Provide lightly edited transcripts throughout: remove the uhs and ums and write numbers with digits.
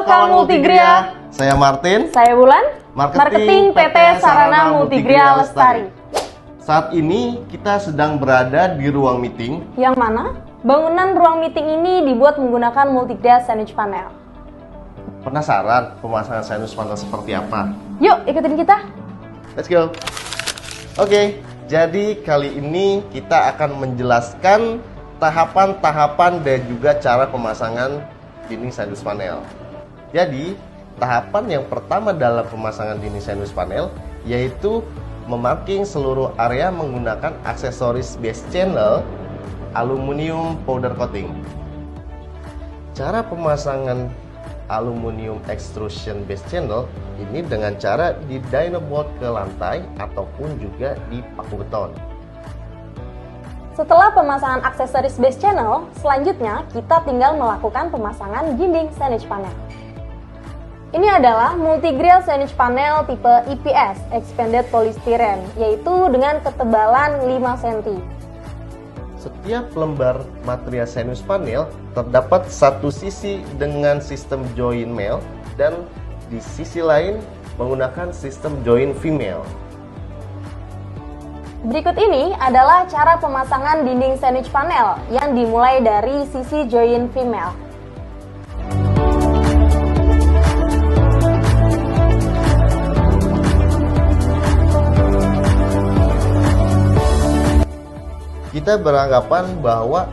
kawan Multigria. Saya Martin. Saya Wulan. Marketing PT Sarana Multigria Lestari. Saat ini kita sedang berada di ruang meeting. Yang mana bangunan ruang meeting ini dibuat menggunakan Multigria Signage Panel. Penasaran pemasangan signage panel seperti apa? Yuk ikutin kita. Let's go. Oke, jadi kali ini kita akan menjelaskan tahapan-tahapan dan juga cara pemasangan dinding signage panel. Jadi, tahapan yang pertama dalam pemasangan dinding signage panel yaitu memarking seluruh area menggunakan aksesoris base channel aluminium powder coating. Cara pemasangan aluminium extrusion base channel ini dengan cara di dyno bolt ke lantai ataupun juga di paku beton. Setelah pemasangan aksesoris base channel, selanjutnya kita tinggal melakukan pemasangan dinding signage panel. Ini adalah Multigria Signage Panel tipe EPS, Expanded Polystyrene, yaitu dengan ketebalan 5 cm. Setiap lembar material signage panel terdapat satu sisi dengan sistem join male dan di sisi lain menggunakan sistem join female. Berikut ini adalah cara pemasangan dinding signage panel yang dimulai dari sisi join female. Kita beranggapan bahwa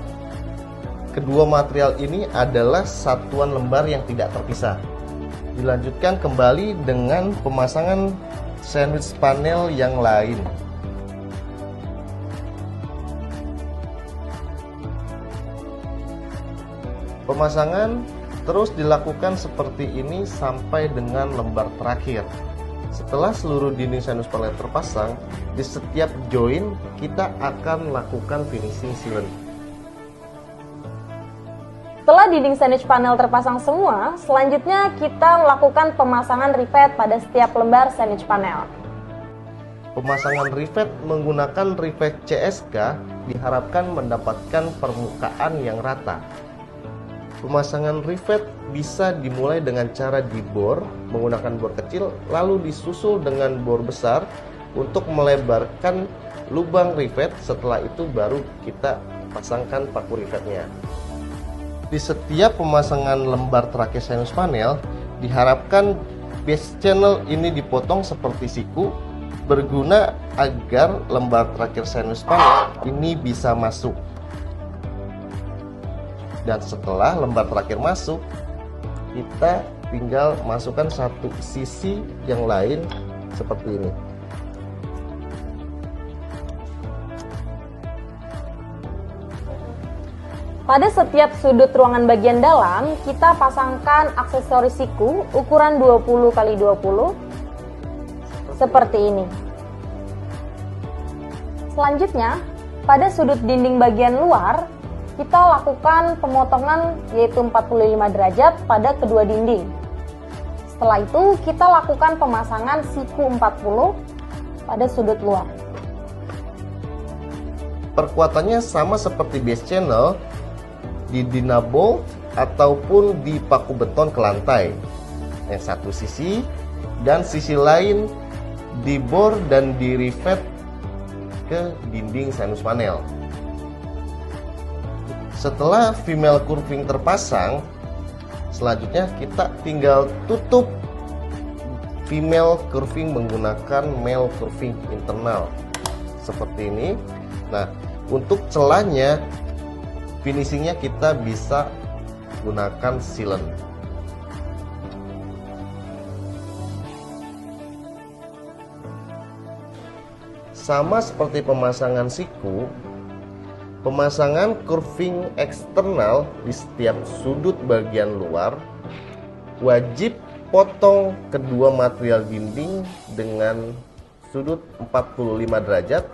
kedua material ini adalah satuan lembar yang tidak terpisah. Dilanjutkan kembali dengan pemasangan sandwich panel yang lain. Pemasangan terus dilakukan seperti ini sampai dengan lembar terakhir. Setelah seluruh dinding signage panel terpasang, di setiap join kita akan lakukan finishing sealant. Setelah dinding signage panel terpasang semua, selanjutnya kita melakukan pemasangan rivet pada setiap lembar signage panel. Pemasangan rivet menggunakan rivet CSK diharapkan mendapatkan permukaan yang rata. Pemasangan rivet bisa dimulai dengan cara dibor menggunakan bor kecil lalu disusul dengan bor besar untuk melebarkan lubang rivet. Setelah itu baru kita pasangkan paku rivetnya. Di setiap pemasangan lembar terakhir signage panel diharapkan base channel ini dipotong seperti siku berguna agar lembar terakhir signage panel ini bisa masuk. Dan setelah lembar terakhir masuk, kita tinggal masukkan satu sisi yang lain seperti ini. Pada setiap sudut ruangan bagian dalam, kita pasangkan aksesoris siku ukuran 20 x 20 seperti ini. Selanjutnya, pada sudut dinding bagian luar, kita lakukan pemotongan yaitu 45 derajat pada kedua dinding. Setelah itu kita lakukan pemasangan siku 40 pada sudut luar. Perkuatannya sama seperti base channel di dyno bolt ataupun di paku beton ke lantai. Yang satu sisi dan sisi lain dibor dan di rivet ke dinding signage panel. Setelah female curving terpasang, selanjutnya kita tinggal tutup female curving menggunakan male curving internal seperti ini. Nah, untuk celahnya finishingnya kita bisa gunakan sealant. Sama seperti pemasangan siku, pemasangan curving eksternal di setiap sudut bagian luar wajib potong kedua material dinding dengan sudut 45 derajat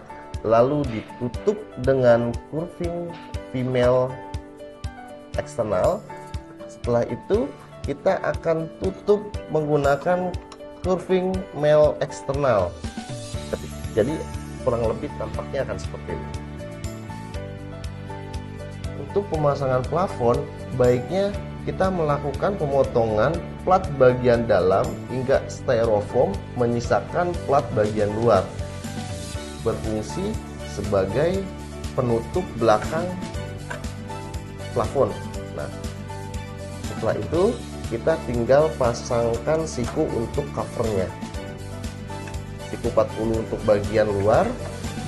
lalu ditutup dengan curving female eksternal. Setelah itu kita akan tutup menggunakan curving male eksternal. Jadi kurang lebih tampaknya akan seperti ini. Untuk pemasangan plafon, baiknya kita melakukan pemotongan plat bagian dalam hingga styrofoam menyisakan plat bagian luar, berfungsi sebagai penutup belakang plafon. Nah, setelah itu kita tinggal pasangkan siku untuk covernya. Siku 40 untuk bagian luar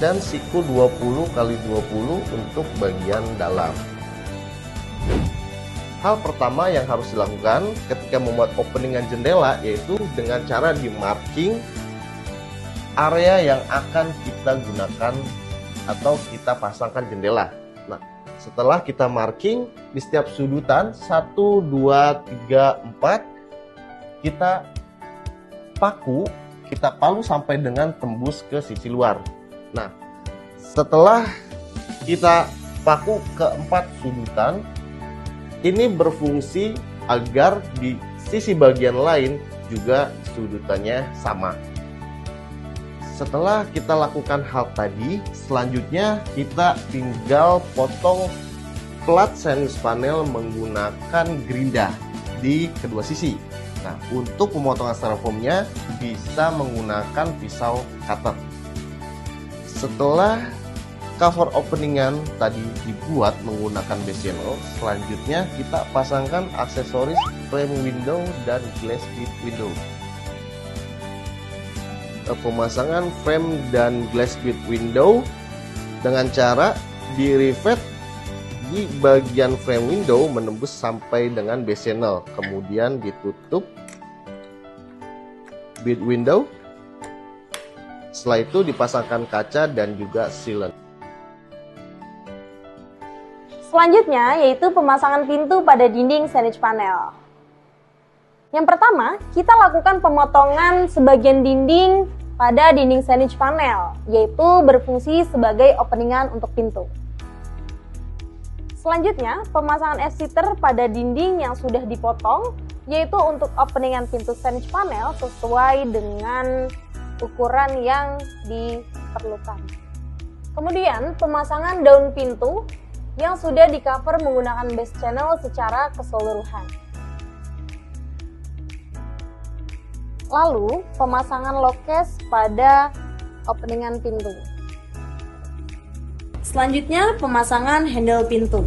dan siku 20x20 untuk bagian dalam. Hal pertama yang harus dilakukan ketika membuat openingan jendela yaitu dengan cara di-marking area yang akan kita gunakan atau kita pasangkan jendela. Nah, setelah kita marking di setiap sudutan 1, 2, 3, 4, kita palu sampai dengan tembus ke sisi luar. Nah, setelah kita paku ke 4 sudutan, ini berfungsi agar di sisi bagian lain juga sudutannya sama. Setelah kita lakukan hal tadi, selanjutnya kita tinggal potong plat sinus panel menggunakan gerinda di kedua sisi. Nah, untuk pemotongan styrofoamnya bisa menggunakan pisau cutter. Setelah cover openingan tadi dibuat menggunakan base channel, selanjutnya kita pasangkan aksesoris frame window dan glass bit window. Pemasangan frame dan glass bit window dengan cara di rivet di bagian frame window menembus sampai dengan base channel, kemudian ditutup bit window. Setelah itu dipasangkan kaca dan juga sealant. Selanjutnya yaitu pemasangan pintu pada dinding signage panel. Yang pertama, kita lakukan pemotongan sebagian dinding pada dinding signage panel, yaitu berfungsi sebagai openingan untuk pintu. Selanjutnya, pemasangan F-sitter pada dinding yang sudah dipotong, yaitu untuk openingan pintu signage panel sesuai dengan ukuran yang diperlukan. Kemudian, pemasangan daun pintu yang sudah di cover menggunakan base channel secara keseluruhan. Lalu, pemasangan lokes pada openingan pintu. Selanjutnya, pemasangan handle pintu.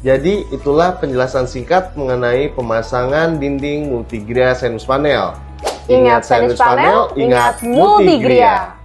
Jadi itulah penjelasan singkat mengenai pemasangan dinding multigria sinus panel. Ingat sinus panel, ingat multigria.